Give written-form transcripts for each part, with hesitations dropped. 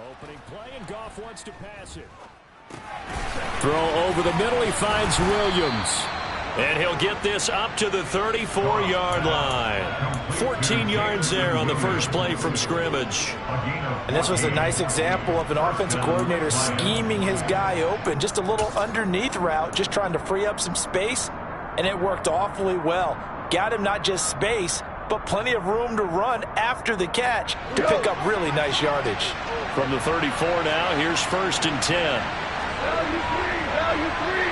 Opening play, and Goff wants to pass it. Throw over the middle. He finds Williams. And he'll get this up to the 34-yard line. 14 yards there on the first play from scrimmage. And this was a nice example of an offensive coordinator scheming his guy open. Just a little underneath route, just trying to free up some space. And it worked awfully well. Got him not just space, but plenty of room to run after the catch to pick up really nice yardage. From the 34 now, here's 1st and 10. Value three.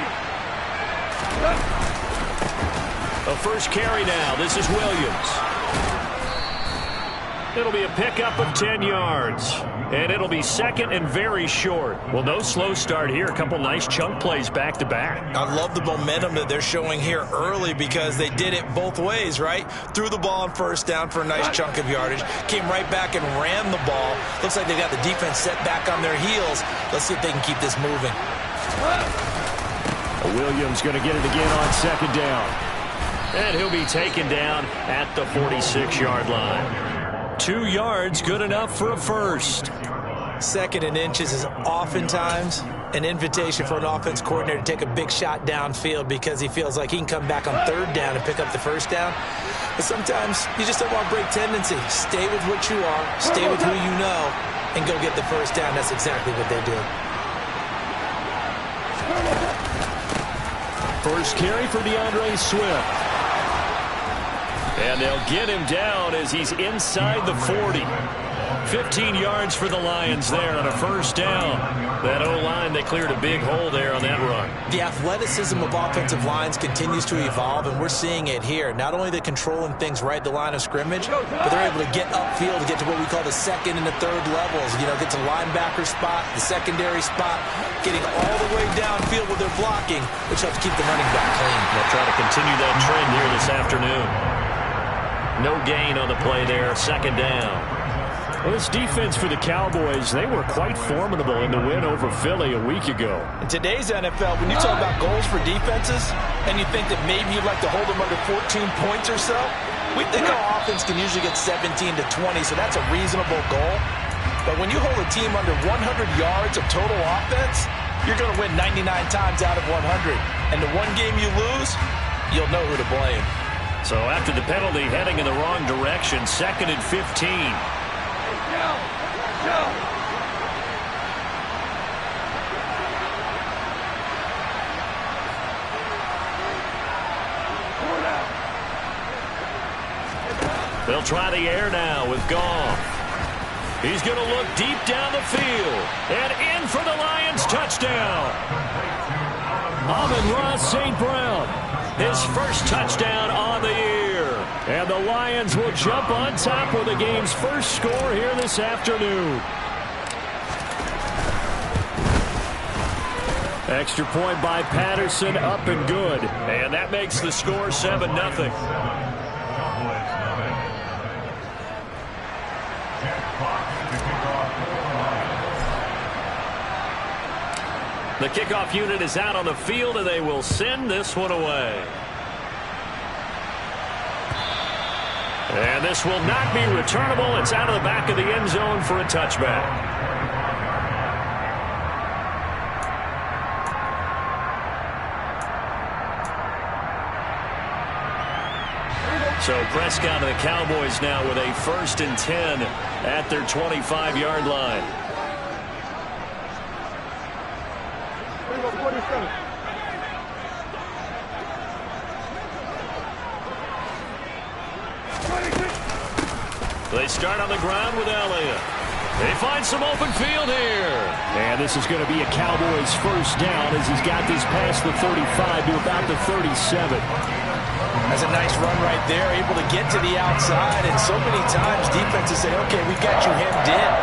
A first carry now. This is Williams. It'll be a pickup of 10 yards. And it'll be second and very short. Well, no slow start here. A couple nice chunk plays back-to-back. I love the momentum that they're showing here early because they did it both ways, right? Threw the ball on first down for a nice chunk of yardage. Came right back and ran the ball. Looks like they got the defense set back on their heels. Let's see if they can keep this moving. Williams going to get it again on 2nd down. And he'll be taken down at the 46-yard line. 2 yards, good enough for a first. 2nd and inches is oftentimes an invitation for an offense coordinator to take a big shot downfield because he feels like he can come back on 3rd down and pick up the 1st down. But sometimes you just don't want to break tendency. Stay with what you are, stay with who you know, and go get the 1st down. That's exactly what they did. First carry for DeAndre Swift. And they'll get him down as he's inside the 40. 15 yards for the Lions there on a 1st down. That O-line, they cleared a big hole there on that run. The athleticism of offensive lines continues to evolve, and we're seeing it here. Not only they're controlling things right at the line of scrimmage, but they're able to get upfield to get to what we call the 2nd and the 3rd levels. You know, get to the linebacker spot, the secondary spot, getting all the way downfield with their blocking, which helps keep the running back clean. They'll try to continue that trend here this afternoon. No gain on the play there, 2nd down. Well, this defense for the Cowboys, they were quite formidable in the win over Philly a week ago. In today's NFL, when you talk about goals for defenses, and you think that maybe you'd like to hold them under 14 points or so, we think our offense can usually get 17 to 20, so that's a reasonable goal. But when you hold a team under 100 yards of total offense, you're going to win 99 times out of 100. And the one game you lose, you'll know who to blame. So after the penalty, heading in the wrong direction, 2nd and 15. They'll try the air now with Goff. He's going to look deep down the field. And in for the Lions touchdown. Amon-Ra St. Brown. His first touchdown on the year. And the Lions will jump on top with the game's first score here this afternoon. Extra point by Patterson, up and good. And that makes the score 7-0. The kickoff unit is out on the field, and they will send this one away. And this will not be returnable. It's out of the back of the end zone for a touchback. So Prescott and the Cowboys now with a 1st and 10 at their 25-yard line. They start on the ground with Elliott. They find some open field here. And this is going to be a Cowboys 1st down as he's got this past the 35 to about the 37. That's a nice run right there, able to get to the outside. And so many times defenses say, okay, we got you hemmed in.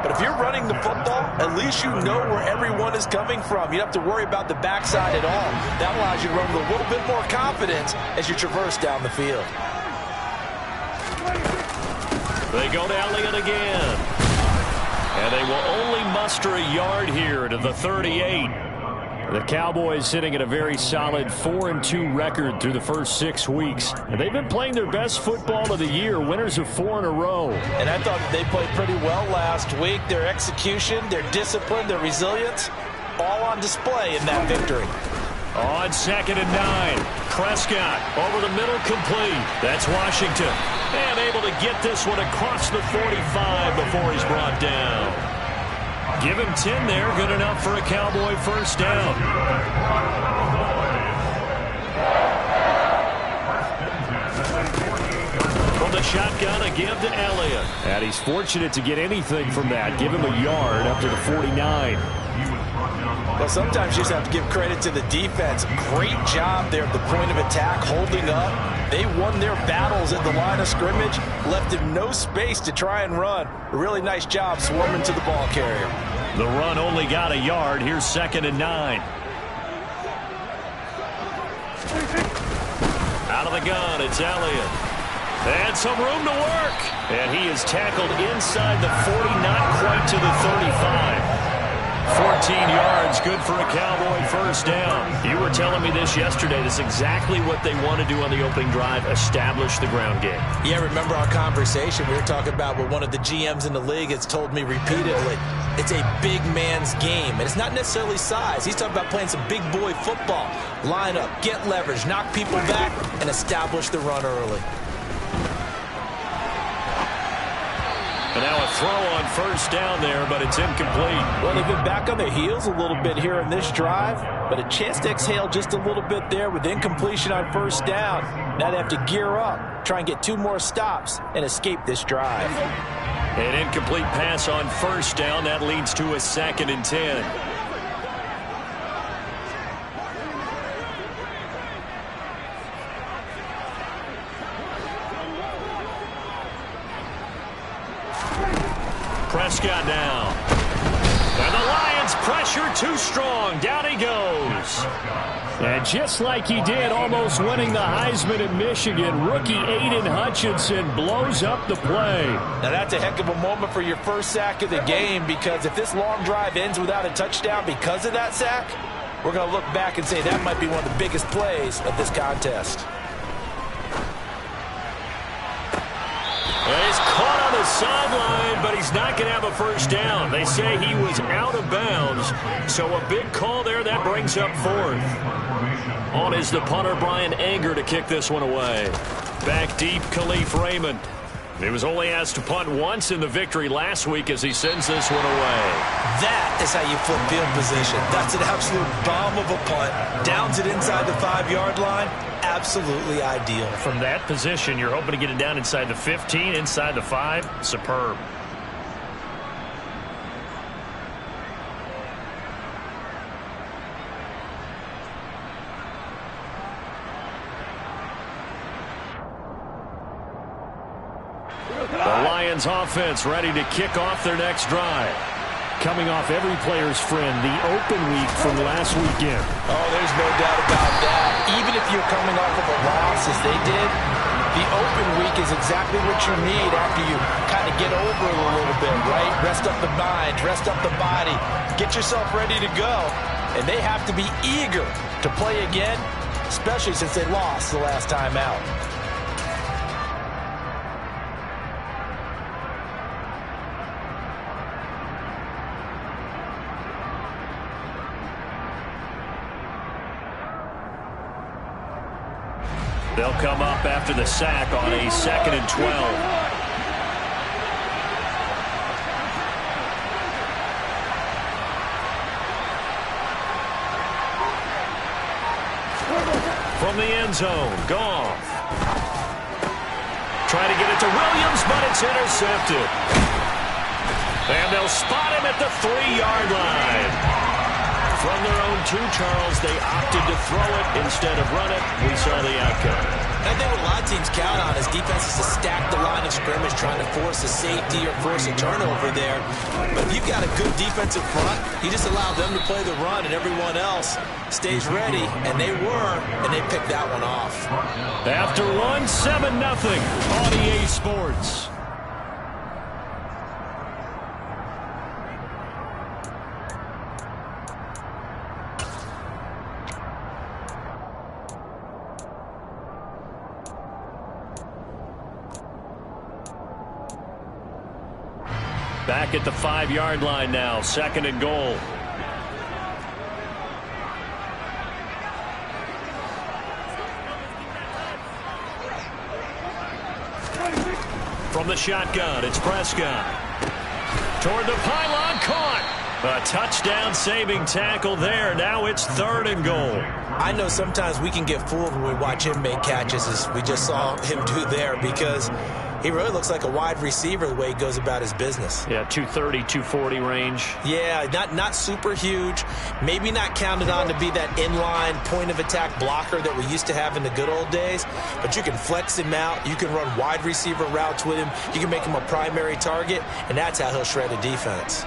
But if you're running the football, at least you know where everyone is coming from. You don't have to worry about the backside at all. That allows you to run with a little bit more confidence as you traverse down the field. They go to Elliott again. And they will only muster a yard here to the 38. The Cowboys sitting at a very solid 4-2 record through the first 6 weeks. And they've been playing their best football of the year, winners of 4 in a row. And I thought they played pretty well last week. Their execution, their discipline, their resilience, all on display in that victory. On 2nd and 9, Prescott over the middle, complete. That's Washington. And able to get this one across the 45 before he's brought down. Give him 10 there, good enough for a Cowboy first down. From the shotgun, a give to Elliott. And he's fortunate to get anything from that. Give him a yard up to the 49. Well, sometimes you just have to give credit to the defense. Great job there at the point of attack, holding up. They won their battles at the line of scrimmage, left him no space to try and run. A really nice job swarming to the ball carrier. The run only got a yard. Here's 2nd and 9. Out of the gun, it's Elliott. And some room to work. And he is tackled inside the 40, not quite to the 35. 14 yards, good for a Cowboy first down. You were telling me this yesterday. This is exactly what they want to do on the opening drive, establish the ground game. Yeah, remember our conversation? We were talking about what one of the GMs in the league has told me repeatedly. It's a big man's game, and it's not necessarily size. He's talking about playing some big boy football. Line up, get leverage, knock people back, and establish the run early. And now a throw on first down there, but it's incomplete. Well, they've been back on their heels a little bit here in this drive, but a chance to exhale just a little bit there with incompletion on first down. Now they have to gear up, try and get 2 more stops, and escape this drive. An incomplete pass on first down. That leads to a 2nd and 10. Prescott now. And the Lions pressure too strong. Down he goes. And just like he did, almost winning the Heisman in Michigan, rookie Aiden Hutchinson blows up the play. Now that's a heck of a moment for your first sack of the game, because if this long drive ends without a touchdown because of that sack, we're going to look back and say that might be one of the biggest plays of this contest. Well, he's caught on the sideline, but he's not going to have a first down. They say he was out of bounds, so a big call there. That brings up 4th. On is the punter, Brian Anger, to kick this one away. Back deep, Khalif Raymond. He was only asked to punt once in the victory last week as he sends this one away. That is how you flip field position. That's an absolute bomb of a punt. Downs it inside the 5-yard line. Absolutely ideal. From that position, you're hoping to get it down inside the 15, inside the 5. Superb. The Lions offense ready to kick off their next drive. Coming off every player's friend, the open week from last weekend. Oh, there's no doubt about that. Even if you're coming off of a loss as they did, the open week is exactly what you need after you kind of get over it a little bit, right? Rest up the mind, rest up the body, get yourself ready to go. And they have to be eager to play again, especially since they lost the last time out. They'll come up after the sack on a 2nd and 12. From the end zone, Goff. Trying to get it to Williams, but it's intercepted. And they'll spot him at the 3-yard line. From their own 2, Charles, they opted to throw it instead of run it. We saw the outcome. I think what a lot of teams count on is defenses to stack the line of scrimmage, trying to force a safety or force a turnover there. But if you've got a good defensive front, you just allow them to play the run and everyone else stays ready. And they were, and they picked that one off. After one, 7-0 on EA Sports. Back at the 5-yard line now, 2nd and goal. From the shotgun, it's Prescott. Toward the pylon, caught. A touchdown-saving tackle there. Now it's 3rd and goal. I know sometimes we can get fooled when we watch him make catches, as we just saw him do there, because he really looks like a wide receiver the way he goes about his business. Yeah, 230, 240 range. Yeah, not super huge. Maybe not counted on to be that inline point-of-attack blocker that we used to have in the good old days, but you can flex him out. You can run wide receiver routes with him. You can make him a primary target, and that's how he'll shred a defense.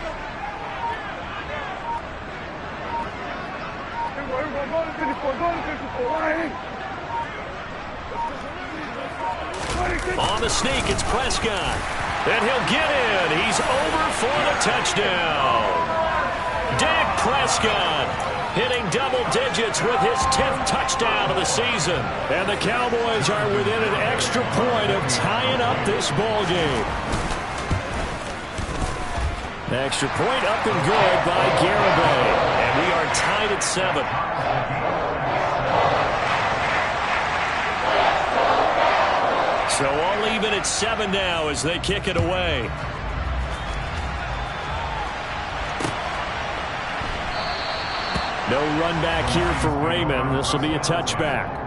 On the sneak, it's Prescott. And he'll get in. He's over for the touchdown. Dak Prescott hitting double digits with his 10th touchdown of the season. And the Cowboys are within an extra point of tying up this ball game. Extra point up and good by Garibay. And we are tied at 7. So all even at 7 now as they kick it away. No run back here for Raymond. This will be a touchback.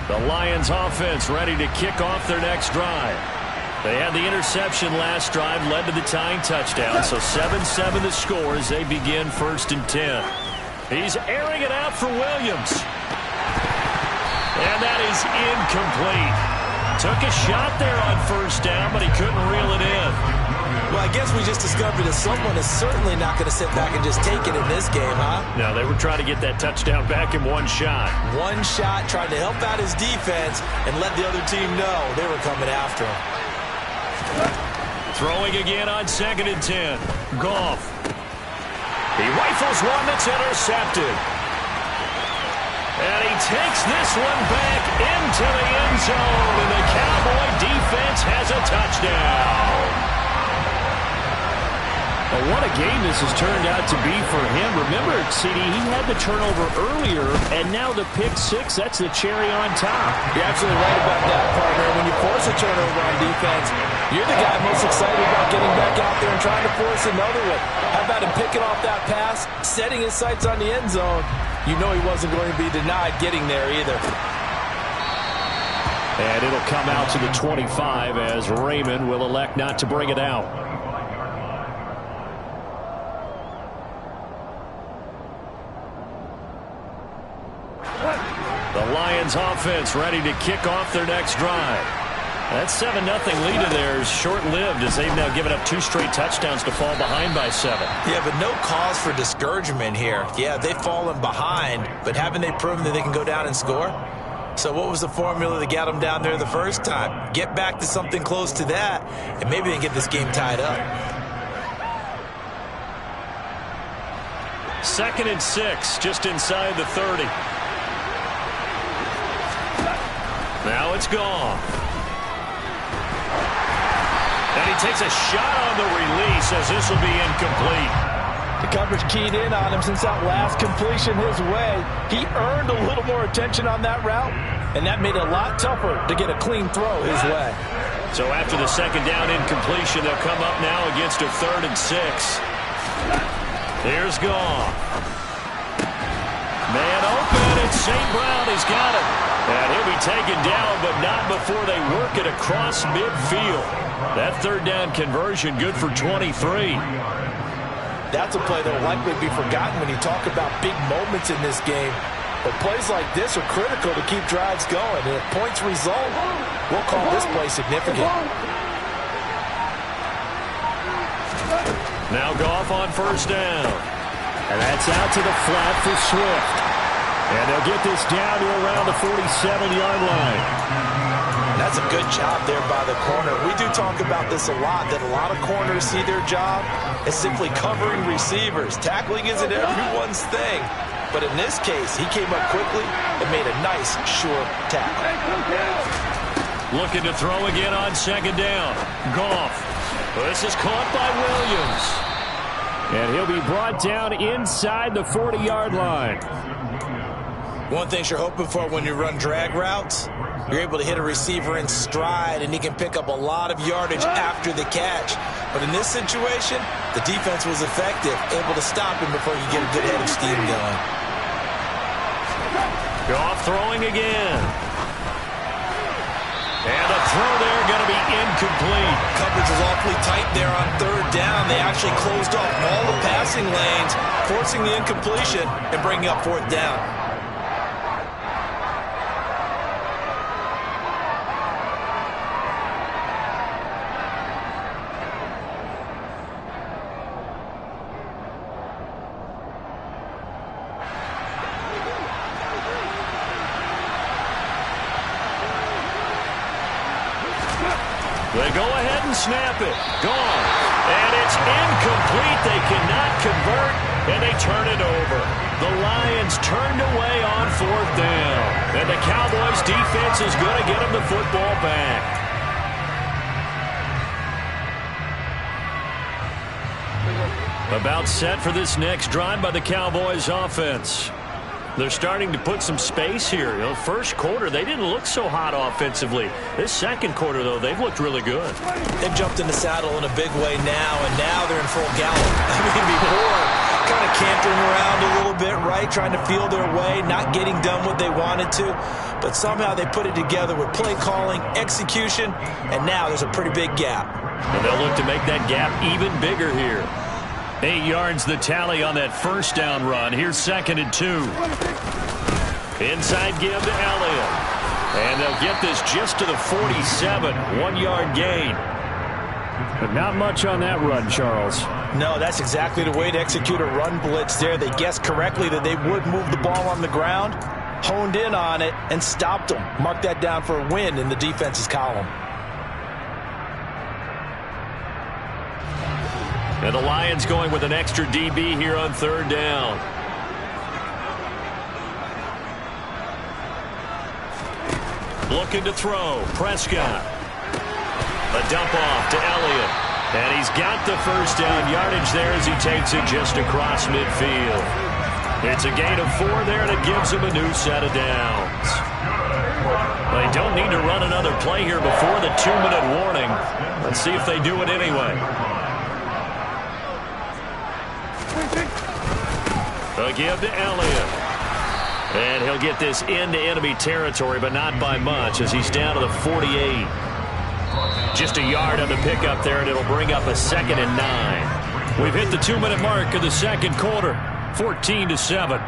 The Lions offense ready to kick off their next drive. They had the interception last drive, led to the tying touchdown. So 7-7 the score as they begin 1st and 10. He's airing it out for Williams. And that is incomplete. Took a shot there on 1st down, but he couldn't reel it in. Well, I guess we just discovered that someone is certainly not going to sit back and just take it in this game, huh? No, they were trying to get that touchdown back in one shot. One shot, trying to help out his defense and let the other team know they were coming after him. Throwing again on 2nd and 10. Goff. He rifles one that's intercepted. And he takes this one back into the end zone, and the Cowboy defense has a touchdown. Well, what a game this has turned out to be for him. Remember, CD, he had the turnover earlier, and now the pick 6, that's the cherry on top. You're absolutely right about that, partner. When you force a turnover on defense, you're the guy most excited about getting back out there and trying to force another one. How about him picking off that pass, setting his sights on the end zone? You know he wasn't going to be denied getting there either. And it'll come out to the 25 as Raymond will elect not to bring it out. The Lions offense ready to kick off their next drive. That 7-0 lead of theirs short-lived as they've now given up 2 straight touchdowns to fall behind by 7. Yeah, but no cause for discouragement here. Yeah, they've fallen behind, but haven't they proven that they can go down and score? So what was the formula that got them down there the first time? Get back to something close to that, and maybe they can get this game tied up. 2nd and 6, just inside the 30. Now it's gone. And he takes a shot on the release as this will be incomplete. The coverage keyed in on him since that last completion his way. He earned a little more attention on that route, and that made it a lot tougher to get a clean throw his way. So after the 2nd down incompletion, they'll come up now against a 3rd and 6. Here's Goff. Man open, it's St. Brown. He's got it. And he'll be taken down, but not before they work it across midfield. That 3rd down conversion good for 23. That's a play that will likely be forgotten when you talk about big moments in this game. But plays like this are critical to keep drives going. And if points result, we'll call this play significant. Now Goff on 1st down. And that's out to the flat for Swift. And they'll get this down to around the 47-yard line. That's That's a good job there by the corner. We do talk about this a lot, that a lot of corners see their job as simply covering receivers. Tackling isn't everyone's thing. But in this case, he came up quickly and made a nice, sure tackle. Looking to throw again on second down. Goff. This is caught by Williams. And he'll be brought down inside the 40-yard line. One thing you're hoping for when you run drag routes, you're able to hit a receiver in stride, and he can pick up a lot of yardage after the catch. But in this situation, the defense was effective, able to stop him before you get a good head of steam going. Goff throwing again. And the throw there going to be incomplete. Coverage was awfully tight there on third down. They actually closed off all the passing lanes, forcing the incompletion and bringing up fourth down. They go ahead and snap it. Gone. And it's incomplete. They cannot convert, and they turn it over. The Lions turned away on fourth down. And the Cowboys' defense is going to get them the football back. About set for this next drive by the Cowboys' offense. They're starting to put some space here. You know, first quarter, they didn't look so hot offensively. This second quarter, though, they've looked really good. They've jumped in the saddle in a big way now, and now they're in full gallop. I mean, before, kind of cantering around a little bit, right, trying to feel their way, not getting done what they wanted to. But somehow they put it together with play calling, execution, and now there's a pretty big gap. And they'll look to make that gap even bigger here. 8 yards the tally on that first down run. Here's 2nd and 2. Inside give to Elliott. And they'll get this just to the 47. 1-yard gain. But not much on that run, Charles. No, that's exactly the way to execute a run blitz there. They guessed correctly that they would move the ball on the ground, honed in on it, and stopped them. Mark that down for a win in the defense's column. And the Lions going with an extra DB here on third down. Looking to throw. Prescott. A dump off to Elliott. And he's got the first down yardage there as he takes it just across midfield. It's a gain of 4 there, and it gives him a new set of downs. They don't need to run another play here before the 2-minute warning. Let's see if they do it anyway. A give to Elliott. And he'll get this into enemy territory, but not by much as he's down to the 48. Just a yard on the pickup there, and it'll bring up a 2nd and 9. We've hit the 2-minute mark of the second quarter, 14-7.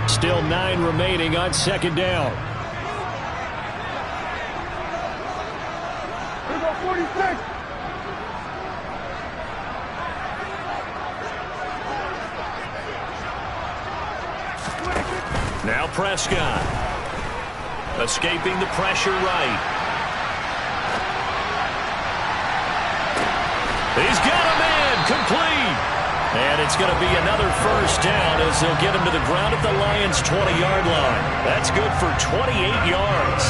Still 9 remaining on second down. Here we go, 46. Now Prescott. Escaping the pressure right. He's got a man. Complete. And it's going to be another first down as they'll get him to the ground at the Lions' 20-yard line. That's good for 28 yards.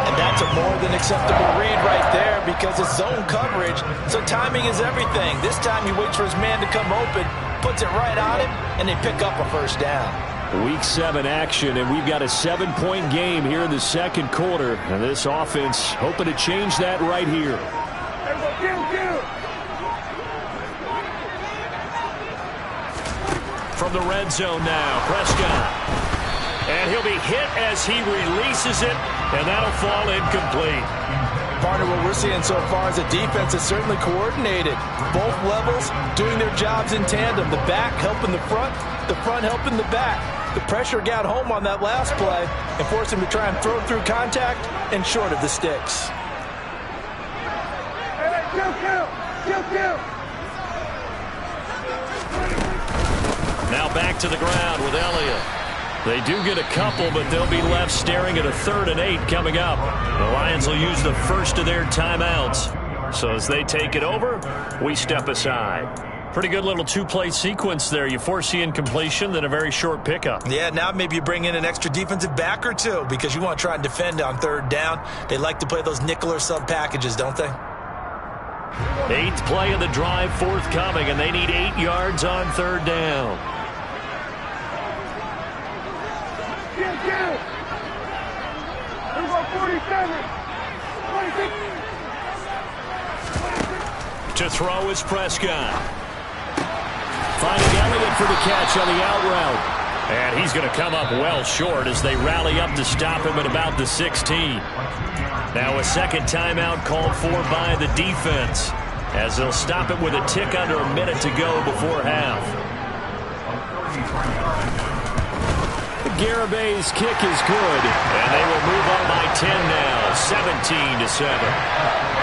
And that's a more than acceptable read right there because it's zone coverage, so timing is everything. This time he waits for his man to come open, puts it right on him, and they pick up a first down. Week 7 action, and we've got a 7-point game here in the second quarter. And this offense hoping to change that right here. From the red zone now, Prescott. And he'll be hit as he releases it, and that'll fall incomplete. Partner, what we're seeing so far is the defense is certainly coordinated. Both levels doing their jobs in tandem. The back helping the front helping the back. The pressure got home on that last play and forced him to try and throw through contact and short of the sticks. Now back to the ground with Elliott. They do get a couple, but they'll be left staring at a 3rd and 8 coming up. The Lions will use the first of their timeouts. So as they take it over, we step aside. Pretty good little two-play sequence there. You force the incompletion, then a very short pickup. Yeah, now maybe you bring in an extra defensive back or two because you want to try and defend on 3rd down. They like to play those nickel or sub packages, don't they? 8th play of the drive forthcoming, and they need 8 yards on 3rd down. Get. Let's go 47. 26. To throw is Prescott. Finding Elliott for the catch on the out route. And he's going to come up well short as they rally up to stop him at about the 16. Now a second timeout called for by the defense as they'll stop it with a tick under a minute to go before half. Garabay's kick is good, and they will move up by 10 now, 17-7.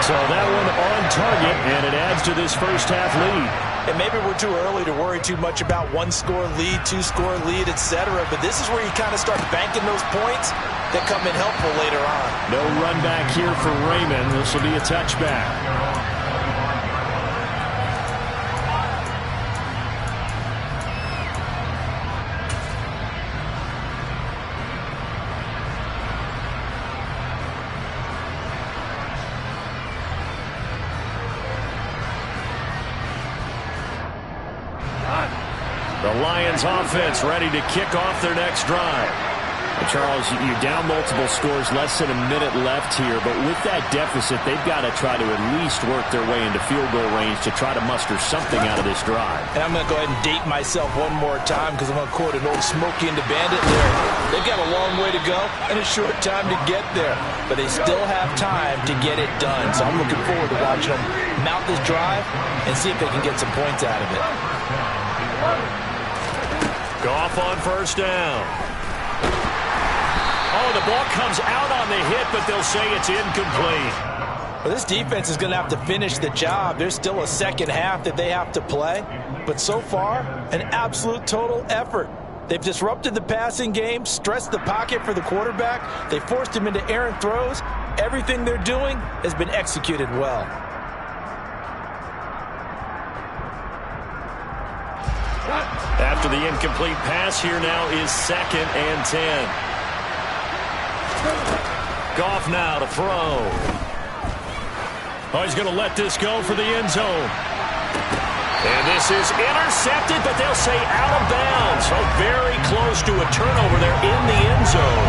So that one on target, and it adds to this first half lead. And maybe we're too early to worry too much about 1-score lead, 2-score lead, etc. But this is where you kind of start banking those points that come in helpful later on. No run back here for Raymond. This will be a touchback. The Lions offense ready to kick off their next drive. Charles, you're down multiple scores, less than a minute left here, but with that deficit, they've got to try to at least work their way into field goal range to try to muster something out of this drive. And I'm going to go ahead and date myself one more time because I'm going to quote an old Smokey and the Bandit there. They've got a long way to go and a short time to get there, but they still have time to get it done. So I'm looking forward to watching them mount this drive and see if they can get some points out of it. Goff on first down. Oh, the ball comes out on the hit, but they'll say it's incomplete. Well, this defense is going to have to finish the job. There's still a second half that they have to play. But so far, an absolute total effort. They've disrupted the passing game, stressed the pocket for the quarterback. They forced him into errant throws. Everything they're doing has been executed well. After the incomplete pass, here now is 2nd and 10. Goff now to throw. Oh, he's going to let this go for the end zone. And this is intercepted, but they'll say out of bounds. So very close to a turnover there in the end zone.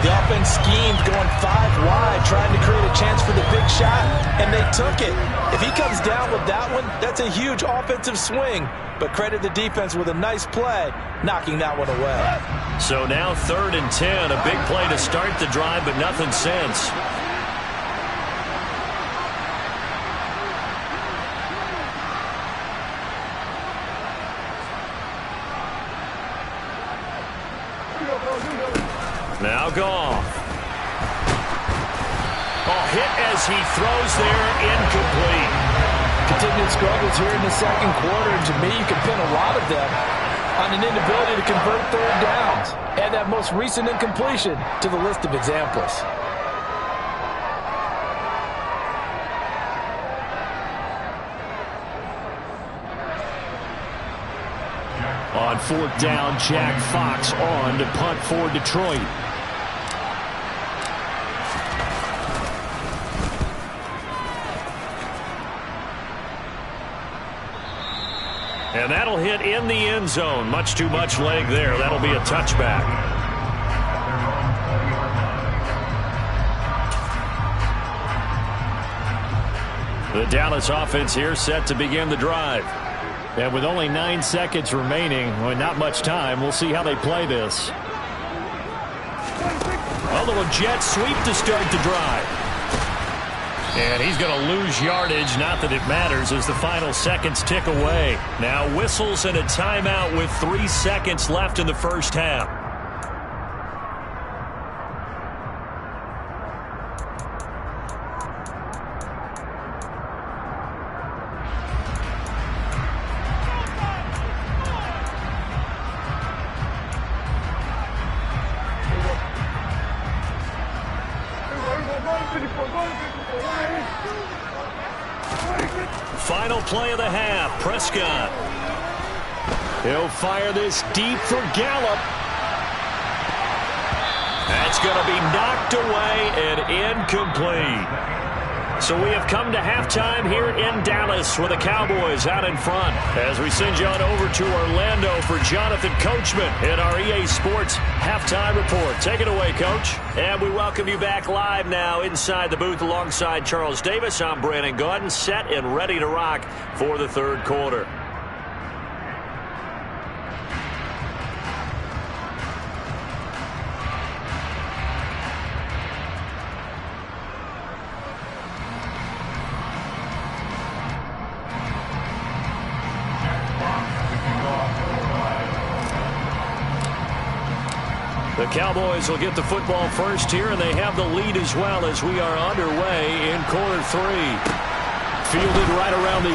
The offense schemed going 5 wide, trying to create a chance for the big shot, and they took it. If he comes down with that one, that's a huge offensive swing. But credit the defense with a nice play, knocking that one away. So now 3rd and 10, a big play to start the drive, but nothing since. Now Goff. Oh, hit as he throws there, incomplete. Continued struggles here in the second quarter, and to me, you can pin a lot of them on an inability to convert 3rd downs. Add that most recent incompletion to the list of examples. On 4th down, Jack Fox on to punt for Detroit. And that'll hit in the end zone. Much too much leg there. That'll be a touchback. The Dallas offense here set to begin the drive. And with only 9 seconds remaining, well, not much time, we'll see how they play this. A little jet sweep to start the drive. And he's going to lose yardage, not that it matters, as the final seconds tick away. Now whistles and a timeout with 3 seconds left in the first half. Final play of the half. Prescott. He'll fire this deep for Gallup. That's going to be knocked away and incomplete. So we have come to halftime here in Dallas with the Cowboys out in front. As we send you on over to Orlando for Jonathan Coachman in our EA Sports Halftime Report. Take it away, Coach. And we welcome you back live now inside the booth alongside Charles Davis. I'm Brandon Gaudin, set and ready to rock for the third quarter. The Cowboys will get the football first here, and they have the lead as well as we are underway in quarter three. Fielded right around the 8.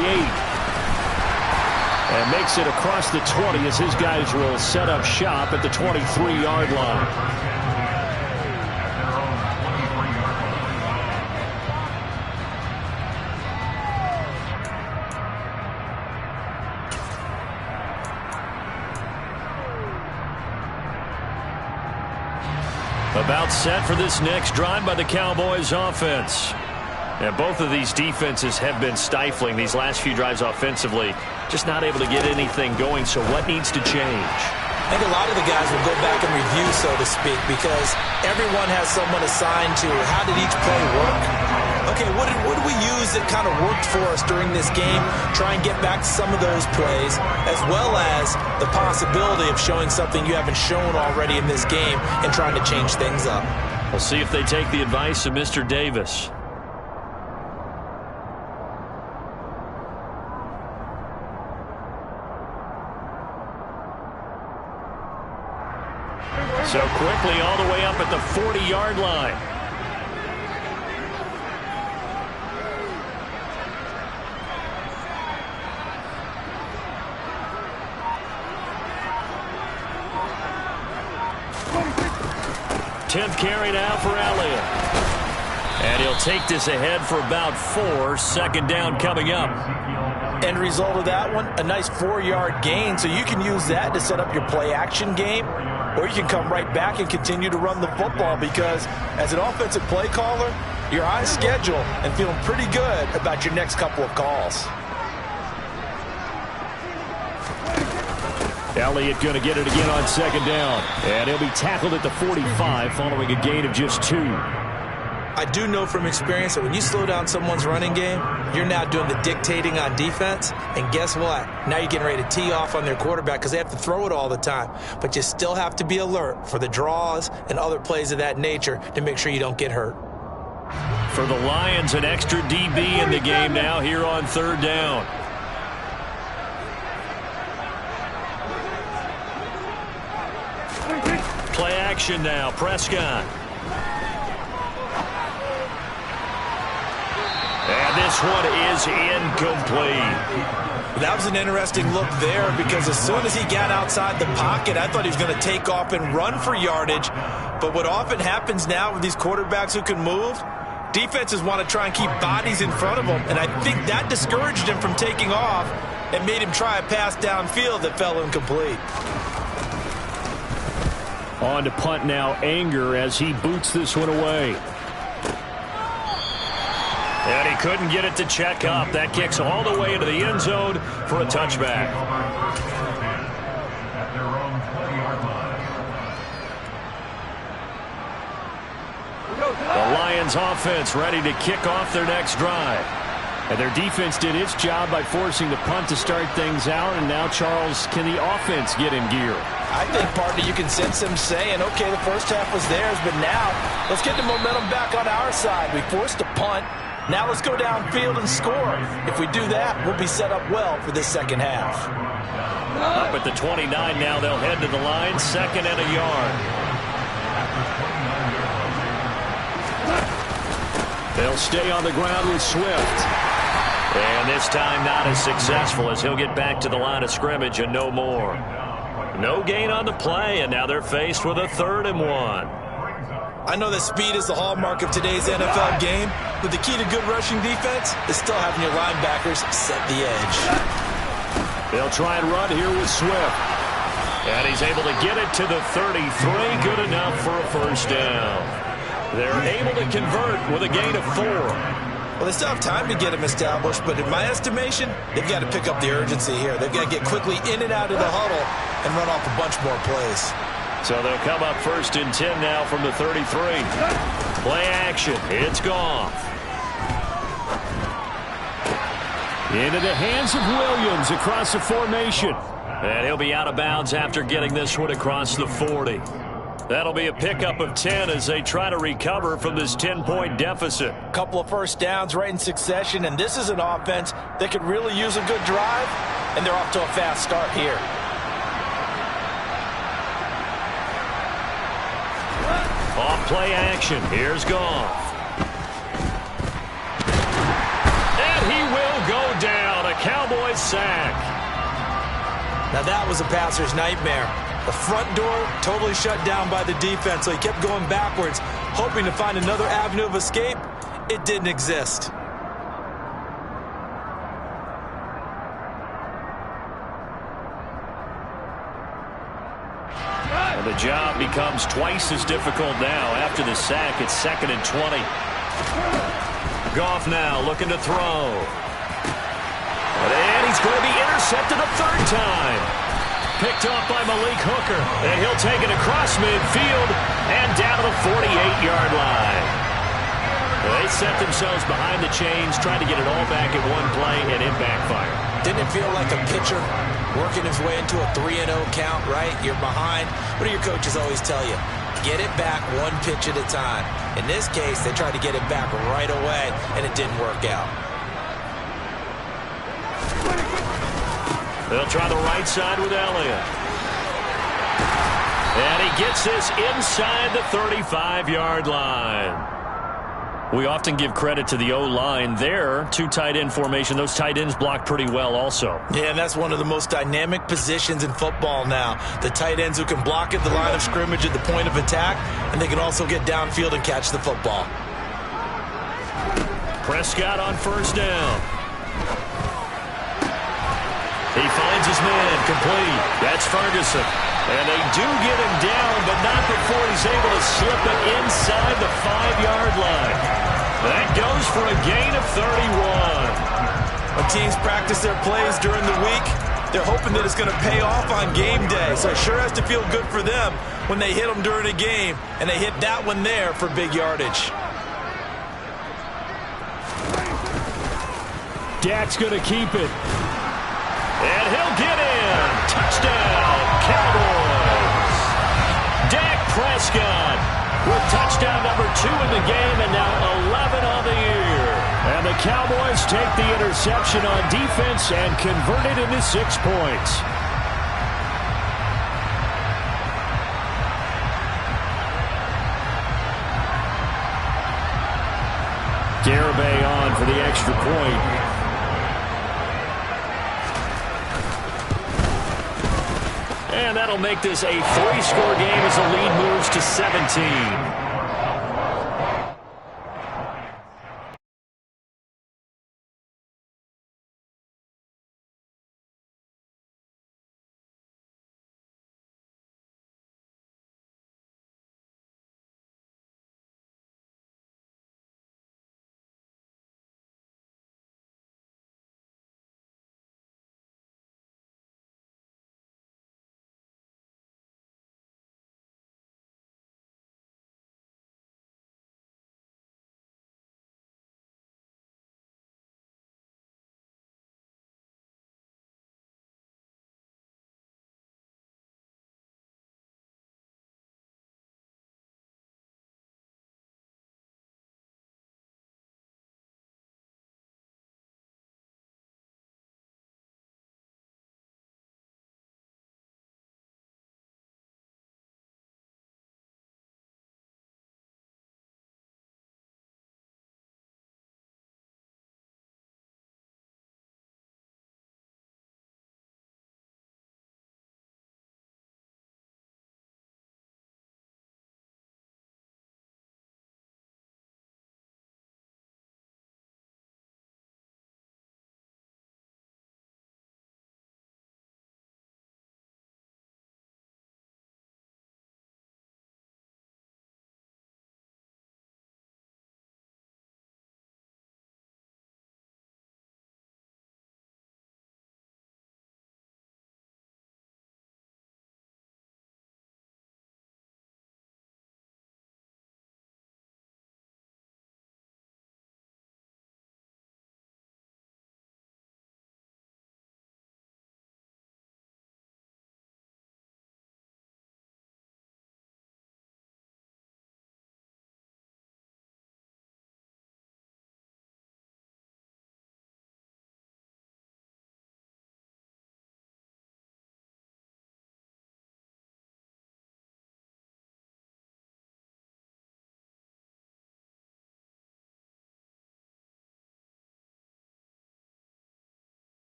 And makes it across the 20 as his guys will set up shop at the 23-yard line. About set for this next drive by the Cowboys offense. And both of these defenses have been stifling these last few drives offensively. Just not able to get anything going, so what needs to change? I think a lot of the guys will go back and review, so to speak, because everyone has someone assigned to how did each play work. Okay, what did we use that kind of worked for us during this game? Try and get back to some of those plays, as well as the possibility of showing something you haven't shown already in this game and trying to change things up. We'll see if they take the advice of Mr. Davis. So quickly all the way up at the 40-yard line. Tenth carry now for Elliott. And he'll take this ahead for about 4. Second down coming up. End result of that one, a nice 4-yard gain. So you can use that to set up your play-action game, or you can come right back and continue to run the football, because as an offensive play caller, you're on schedule and feeling pretty good about your next couple of calls. Elliott going to get it again on second down. And he'll be tackled at the 45 following a gain of just 2. I do know from experience that when you slow down someone's running game, you're now doing the dictating on defense. And guess what? Now you're getting ready to tee off on their quarterback because they have to throw it all the time. But you still have to be alert for the draws and other plays of that nature to make sure you don't get hurt. For the Lions, an extra DB in the game now here on third down. Play action now. Prescott. And this one is incomplete. That was an interesting look there, because as soon as he got outside the pocket, I thought he was going to take off and run for yardage. But what often happens now with these quarterbacks who can move, defenses want to try and keep bodies in front of them. And I think that discouraged him from taking off and made him try a pass downfield that fell incomplete. On to punt now, Anger, as he boots this one away. And he couldn't get it to check up. That kicks all the way into the end zone for a touchback. The Lions offense ready to kick off their next drive. And their defense did its job by forcing the punt to start things out. And now, Charles, can the offense get in gear? I think, partner, you can sense them saying, okay, the first half was theirs, but now let's get the momentum back on our side. We forced a punt. Now let's go downfield and score. If we do that, we'll be set up well for this second half. Up at the 29 now, they'll head to the line, 2nd and a yard. They'll stay on the ground with Swift. And this time not as successful, as he'll get back to the line of scrimmage and no more. No gain on the play, and now they're faced with a 3rd and 1. I know that speed is the hallmark of today's NFL game, but the key to good rushing defense is still having your linebackers set the edge. They'll try and run here with Swift. And he's able to get it to the 33. Good enough for a first down. They're able to convert with a gain of 4. Well, they still have time to get him established, but in my estimation, they've got to pick up the urgency here. They've got to get quickly in and out of the huddle and run off a bunch more plays. So they'll come up 1st and 10 now from the 33. Play action. It's Goff. Into the hands of Williams across the formation. And he'll be out of bounds after getting this one across the 40. That'll be a pickup of 10 as they try to recover from this 10-point deficit. A couple of first downs right in succession, and this is an offense that could really use a good drive, and they're off to a fast start here. Off play action. Here's Goff. And he will go down. A Cowboys sack. Now that was a passer's nightmare. The front door totally shut down by the defense, so he kept going backwards, hoping to find another avenue of escape. It didn't exist. And the job becomes twice as difficult now after the sack. It's 2nd and 20. Goff now looking to throw. And he's going to be intercepted a 3rd time. Picked off by Malik Hooker. And he'll take it across midfield and down to the 48-yard line. They set themselves behind the chains, trying to get it all back in one play, and it backfired. Didn't it feel like a pitcher working his way into a 3-0 count, right? You're behind. What do your coaches always tell you? Get it back one pitch at a time. In this case, they tried to get it back right away, and it didn't work out. They'll try the right side with Elliott. And he gets this inside the 35-yard line. We often give credit to the O-line there. 2 tight end formation. Those tight ends block pretty well also. Yeah, and that's one of the most dynamic positions in football now. The tight ends who can block at the line of scrimmage at the point of attack, and they can also get downfield and catch the football. Prescott on 1st down. He finds his man complete. That's Ferguson. And they do get him down, but not before he's able to slip it inside the 5-yard line. That goes for a gain of 31. When teams practice their plays during the week, they're hoping that it's going to pay off on game day. So it sure has to feel good for them when they hit them during a game, and they hit that one there for big yardage. Dak's going to keep it. And he'll get in. Touchdown, Cowboys. Dak Prescott with touchdown number 2 in the game and now 11 on the year. And the Cowboys take the interception on defense and convert it into 6 points. Garibay on for the extra point. And that'll make this a 3-score game as the lead moves to 17.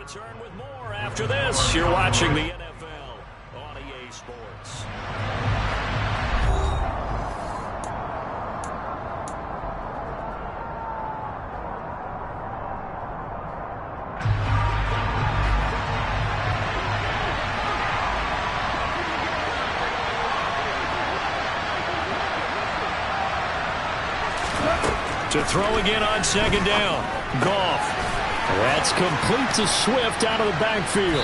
return with more after this. You're watching the NFL on EA Sports. To throw again on second down. Goff. That's complete to Swift out of the backfield.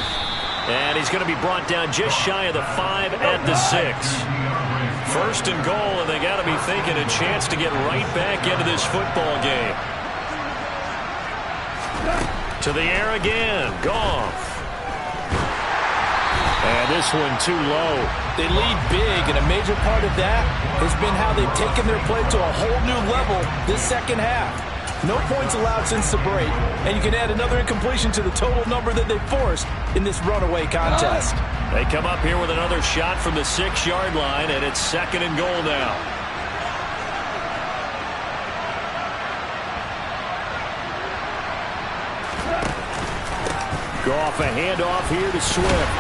And he's going to be brought down just shy of the 5 at the 6. First and goal, and they got to be thinking a chance to get right back into this football game. To the air again. Goff. And this one too low. They lead big, and a major part of that has been how they've taken their play to a whole new level this second half. No points allowed since the break, and you can add another incompletion to the total number that they forced in this runaway contest. They come up here with another shot from the 6-yard line, and it's second and goal now. Goff, a handoff here to Swift.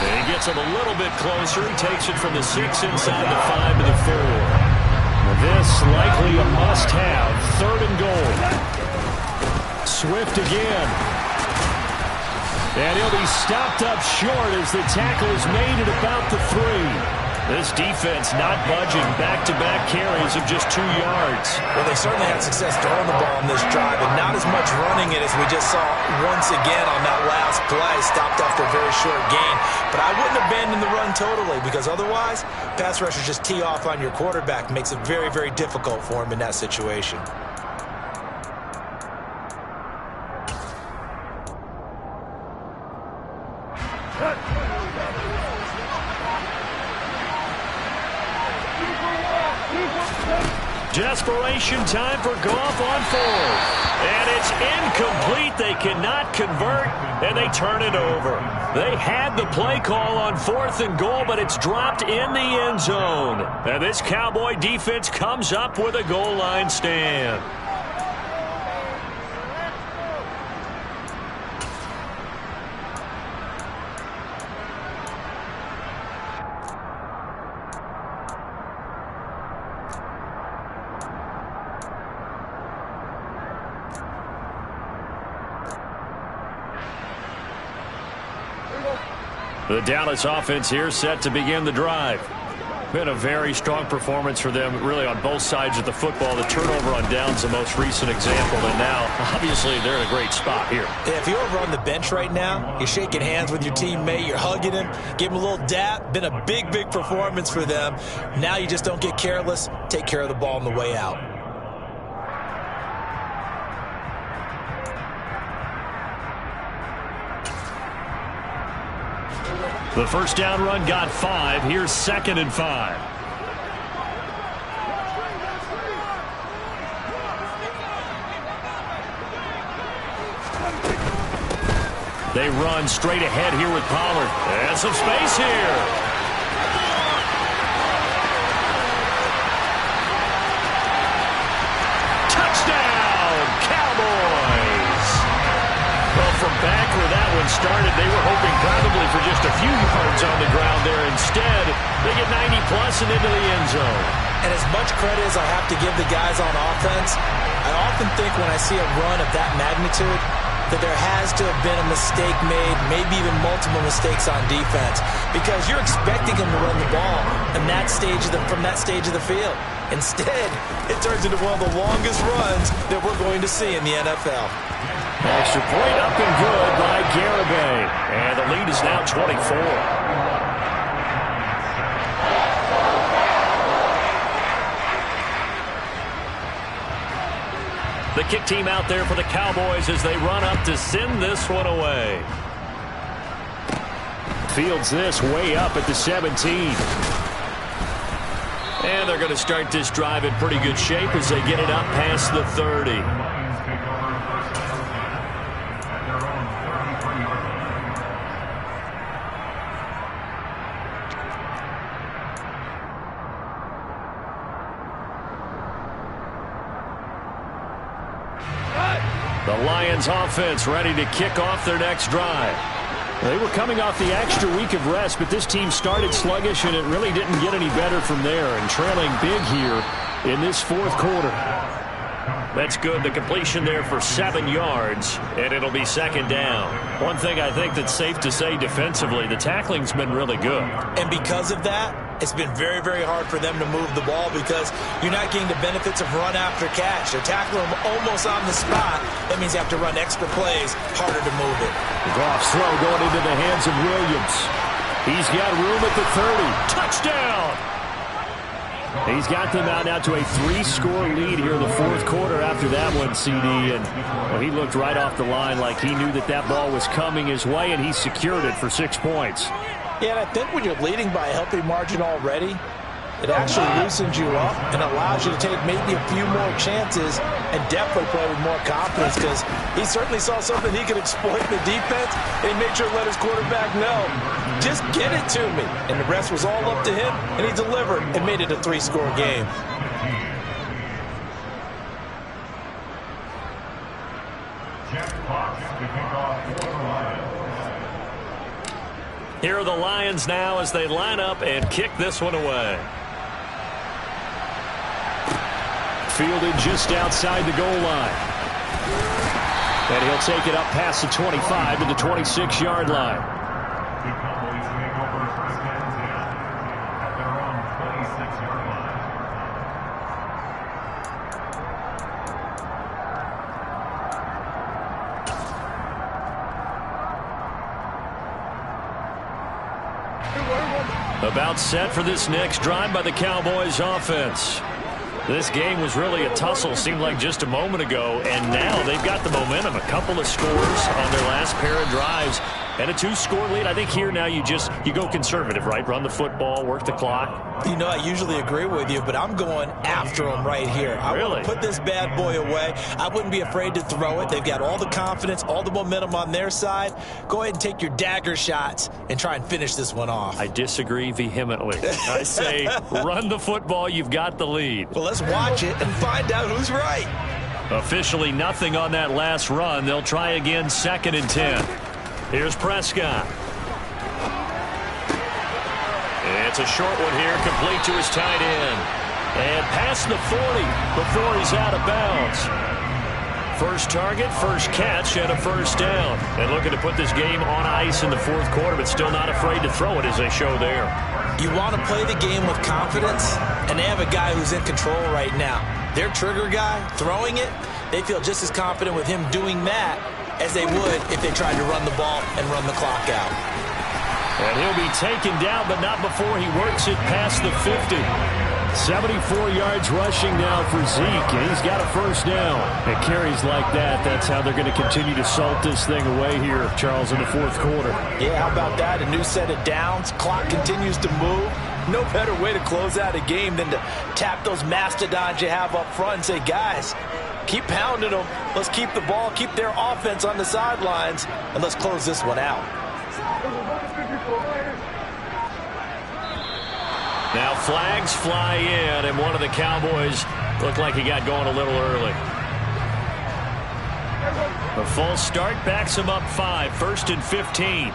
And he gets him a little bit closer. He takes it from the 6 inside the 5 to the 4. This likely a must-have. Third and goal. Swift again. And he'll be stopped up short as the tackle is made at about the 3. This defense not budging. Back-to-back carries of just 2 yards. Well, they certainly had success throwing the ball on this drive, and not as much running it as we just saw once again on that last play. Stopped after a very short gain. But I wouldn't abandon the run totally, because otherwise, pass rushers just tee off on your quarterback. Makes it very, very difficult for him in that situation. Desperation time for Goff on 4th. And it's incomplete. They cannot convert, and they turn it over. They had the play call on 4th and goal, but it's dropped in the end zone. And this Cowboy defense comes up with a goal line stand. The Dallas offense here set to begin the drive. Been a very strong performance for them, really, on both sides of the football. The turnover on downs, the most recent example, and now, obviously, they're in a great spot here. Yeah, if you're over on the bench right now, you're shaking hands with your teammate, you're hugging him, give him a little dap. Been a big, big performance for them. Now you just don't get careless. Take care of the ball on the way out. The first down run got 5. Here's 2nd and 5. They run straight ahead here with Pollard. And some space here. Touchdown, Cowboys! Well, from back where that one started, they were hoping probably for just a few yards on the ground there. Instead, they get 90-plus and into the end zone. And as much credit as I have to give the guys on offense, I often think when I see a run of that magnitude that there has to have been a mistake made, maybe even multiple mistakes on defense, because you're expecting them to run the ball in that stage from that stage of the field. Instead, it turns into one of the longest runs that we're going to see in the NFL. Extra point up and good by Garibay. And the lead is now 24. The kick team out there for the Cowboys as they run up to send this one away. Fields this way up at the 17. And they're going to start this drive in pretty good shape as they get it up past the 30. Lions offense ready to kick off their next drive. They were coming off the extra week of rest, but this team started sluggish, and it really didn't get any better from there, and trailing big here in this fourth quarter. That's good. The completion there for 7 yards, and it'll be second down. One thing I think that's safe to say defensively, the tackling's been really good. And because of that, it's been very, very hard for them to move the ball because you're not getting the benefits of run after catch. They're tackling them almost on the spot. That means you have to run extra plays, harder to move it. Goff's throw going into the hands of Williams. He's got room at the 30. Touchdown! He's got them out now to a 3-score lead here in the fourth quarter after that one, CD. And well, he looked right off the line like he knew that that ball was coming his way, and he secured it for 6 points. Yeah, and I think when you're leading by a healthy margin already, it actually loosens you up and allows you to take maybe a few more chances and definitely play with more confidence because he certainly saw something he could exploit in the defense, and he made sure to let his quarterback know, just get it to me. And the rest was all up to him, and he delivered and made it a 3-score game. Here are the Lions now as they line up and kick this one away. Fielded just outside the goal line. And he'll take it up past the 25 to the 26-yard line. About set for this next drive by the Cowboys offense. This game was really a tussle, seemed like just a moment ago, and now they've got the momentum. A couple of scores on their last pair of drives and a 2-score lead. I think here now you go conservative, right? Run the football, work the clock. You know, I usually agree with you, but I'm going after them right here. I want to put this bad boy away. I wouldn't be afraid to throw it. They've got all the confidence, all the momentum on their side. Go ahead and take your dagger shots and try and finish this one off. I disagree vehemently. I say run the football. You've got the lead. Well, let's watch it and find out who's right. Officially nothing on that last run. They'll try again, 2nd and 10. Here's Prescott. It's a short one here, complete to his tight end. And past the 40 before he's out of bounds. First target, first catch, and a first down. And looking to put this game on ice in the fourth quarter, but still not afraid to throw it as they show there. You want to play the game with confidence, and they have a guy who's in control right now. Their trigger guy, throwing it, they feel just as confident with him doing that as they would if they tried to run the ball and run the clock out. And he'll be taken down, but not before he works it past the 50. 74 yards rushing now for Zeke, and he's got a first down. And carries like that, that's how they're going to continue to salt this thing away here, Charles, in the fourth quarter. Yeah, how about that? A new set of downs. Clock continues to move. No better way to close out a game than to tap those mastodons you have up front and say, guys, keep pounding them. Let's keep the ball, keep their offense on the sidelines, and let's close this one out. Now flags fly in, and one of the Cowboys looked like he got going a little early. A false start backs him up 5, 1st and 15.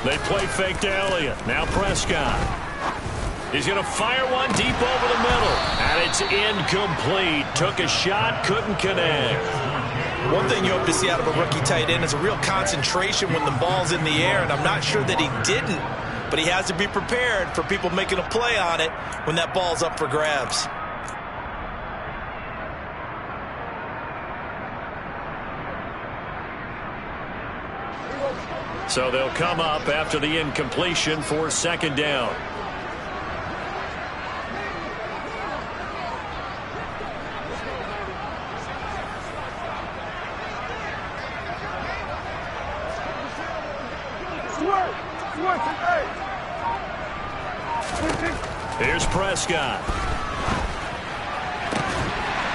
They play fake to Elliott. Now Prescott. He's going to fire one deep over the middle. And it's incomplete. Took a shot, couldn't connect. One thing you hope to see out of a rookie tight end is a real concentration when the ball's in the air, and I'm not sure that he didn't, but he has to be prepared for people making a play on it when that ball's up for grabs. So they'll come up after the incompletion for 2nd down. Here's Prescott.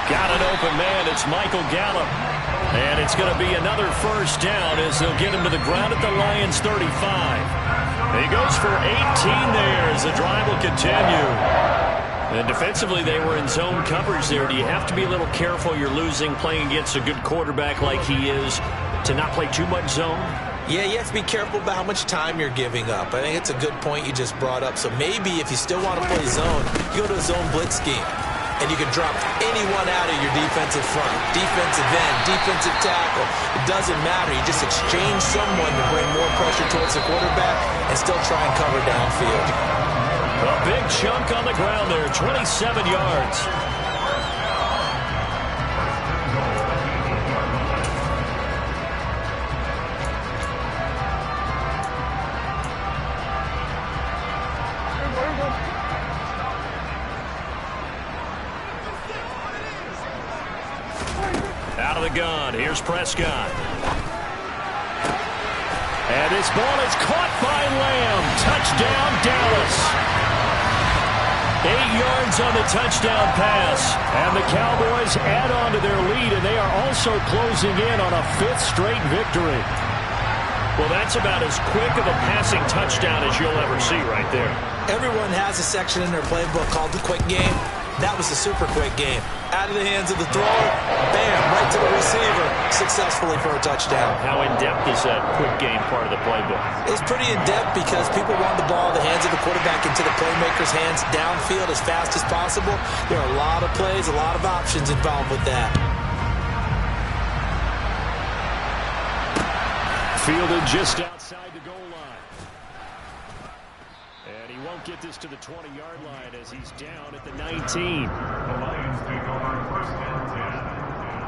Got an open man. It's Michael Gallup. And it's going to be another first down as they'll get him to the ground at the Lions 35. He goes for 18 there as the drive will continue. And defensively, they were in zone coverage there. Do you have to be a little careful? You're losing playing against a good quarterback like he is to not play too much zone? Yeah, you have to be careful about how much time you're giving up. I think it's a good point you just brought up. So maybe if you still want to play zone, you go to a zone blitz scheme. And you can drop anyone out of your defensive front. Defensive end, defensive tackle. It doesn't matter. You just exchange someone to bring more pressure towards the quarterback and still try and cover downfield. A big chunk on the ground there, 27 yards. Out of the gun, here's Prescott. And this ball is caught by Lamb. Touchdown, Dallas. 8 yards on the touchdown pass. And the Cowboys add on to their lead, and they are also closing in on a 5th straight victory. Well, that's about as quick of a passing touchdown as you'll ever see right there. Everyone has a section in their playbook called the quick game. That was the super quick game. Out of the hands of the thrower, bam, right to the receiver, successfully for a touchdown. How in-depth is that quick game part of the playbook? It's pretty in-depth because people want the ball in the hands of the quarterback into the playmaker's hands downfield as fast as possible. There are a lot of plays, a lot of options involved with that. Fielded just outside the goal line. And he won't get this to the 20-yard line as he's down at the 19. The Lions take over 1st and 10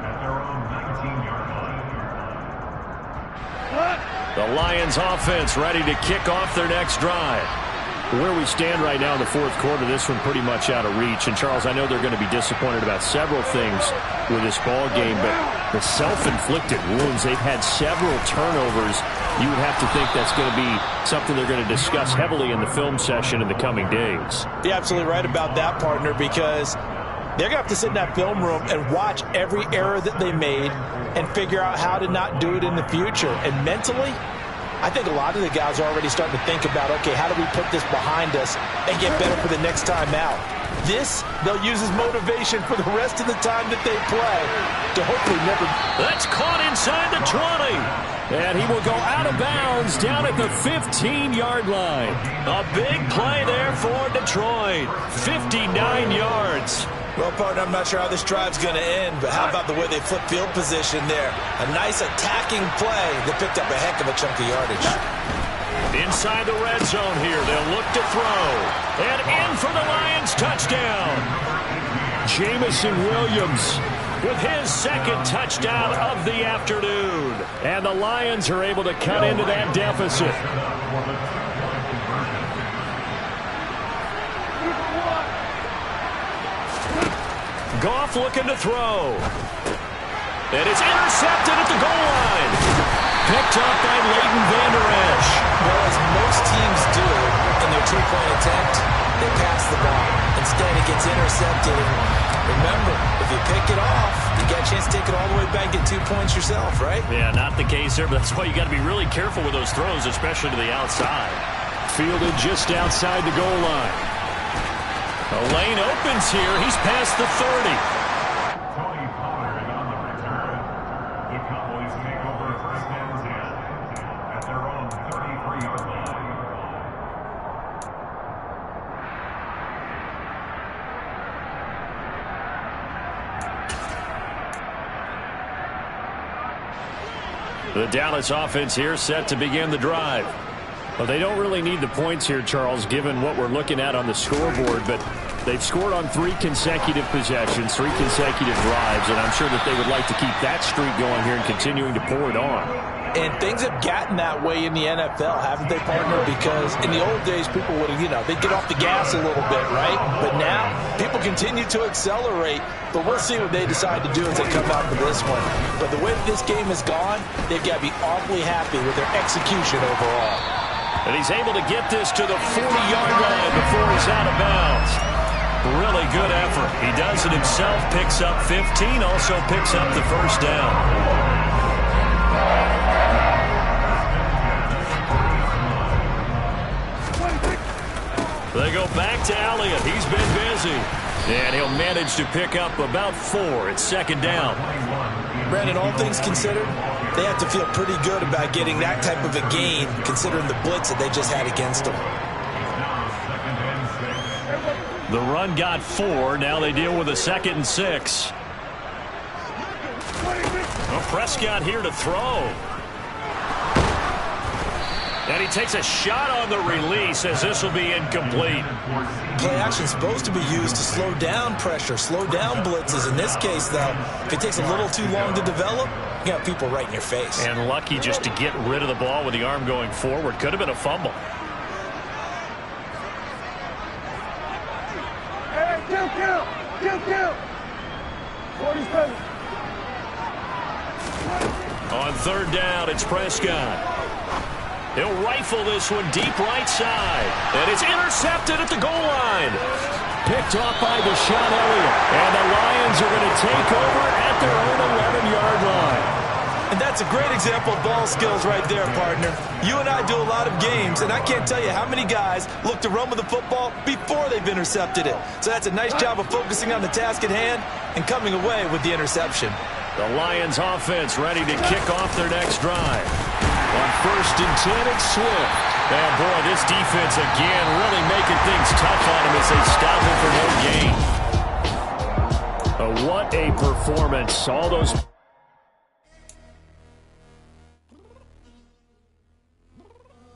at their own 19-yard line. The Lions offense ready to kick off their next drive. Where we stand right now in the 4th quarter, this one pretty much out of reach. And, Charles, I know they're going to be disappointed about several things with this ball game, but the self-inflicted wounds, they've had several turnovers. You would have to think that's going to be something they're going to discuss heavily in the film session in the coming days. You're absolutely right about that, partner, because they're going to have to sit in that film room and watch every error that they made and figure out how to not do it in the future. And mentally, I think a lot of the guys are already starting to think about, okay, how do we put this behind us and get better for the next time out? This, they'll use as motivation for the rest of the time that they play to hopefully never... That's caught inside the 20. And he will go out of bounds down at the 15-yard line. A big play there for Detroit. 59 yards. Well, partner, I'm not sure how this drive's going to end, but how about the way they flip field position there? A nice attacking play that picked up a heck of a chunk of yardage. Inside the red zone here, they'll look to throw. And in for the Lions touchdown. Jameson Williams with his 2nd touchdown of the afternoon. And the Lions are able to cut into that deficit. Goff looking to throw. And it's intercepted at the goal line. Picked up by Leighton Vander Esch. Well, as most teams do in their 2-point attempt, they pass the ball. Instead, it gets intercepted. And remember, if you pick it off, you get a chance to take it all the way back and get 2 points yourself, right? Yeah, not the case there, but that's why you got to be really careful with those throws, especially to the outside. Fielded just outside the goal line. The lane opens here. He's past the 30. Tony Pollard on the return. The Cowboys take over 1st and 10 at their own 33-yard line. The Dallas offense here set to begin the drive. Well, they don't really need the points here, Charles, given what we're looking at on the scoreboard, but they've scored on 3 consecutive possessions, 3 consecutive drives, and I'm sure that they would like to keep that streak going here and continuing to pour it on. And things have gotten that way in the NFL, haven't they, partner? Because in the old days, people would, they'd get off the gas a little bit, right? But now, people continue to accelerate. But we'll see what they decide to do as they come out for this one. But the way that this game has gone, they've got to be awfully happy with their execution overall. And he's able to get this to the 40-yard line before he's out of bounds. Really good effort. He does it himself, picks up 15, also picks up the 1st down. They go back to Elliott. He's been busy. And he'll manage to pick up about 4 at second down. Brandon, all things considered, they have to feel pretty good about getting that type of a gain, considering the blitz that they just had against them. The run got 4. Now they deal with a 2nd and 6. Well, Prescott here to throw. And he takes a shot on the release as this will be incomplete. Play action is supposed to be used to slow down pressure, slow down blitzes. In this case, though, if it takes a little too long to develop, you got people right in your face. And lucky just to get rid of the ball with the arm going forward. Could have been a fumble. Hey, kill. 47. On 3rd down, it's Prescott. He'll rifle this one deep right side. And it's intercepted at the goal line. Picked off by Deshaun Elliott. And the Lions are going to take over at their own 11-yard line. And that's a great example of ball skills right there, partner. You and I do a lot of games, and I can't tell you how many guys look to run with the football before they've intercepted it. So that's a nice job of focusing on the task at hand and coming away with the interception. The Lions offense ready to kick off their next drive. On 1st and 10, it's Swift. And boy, this defense again really making things tough on him as they stop him for no gain. What a performance. All those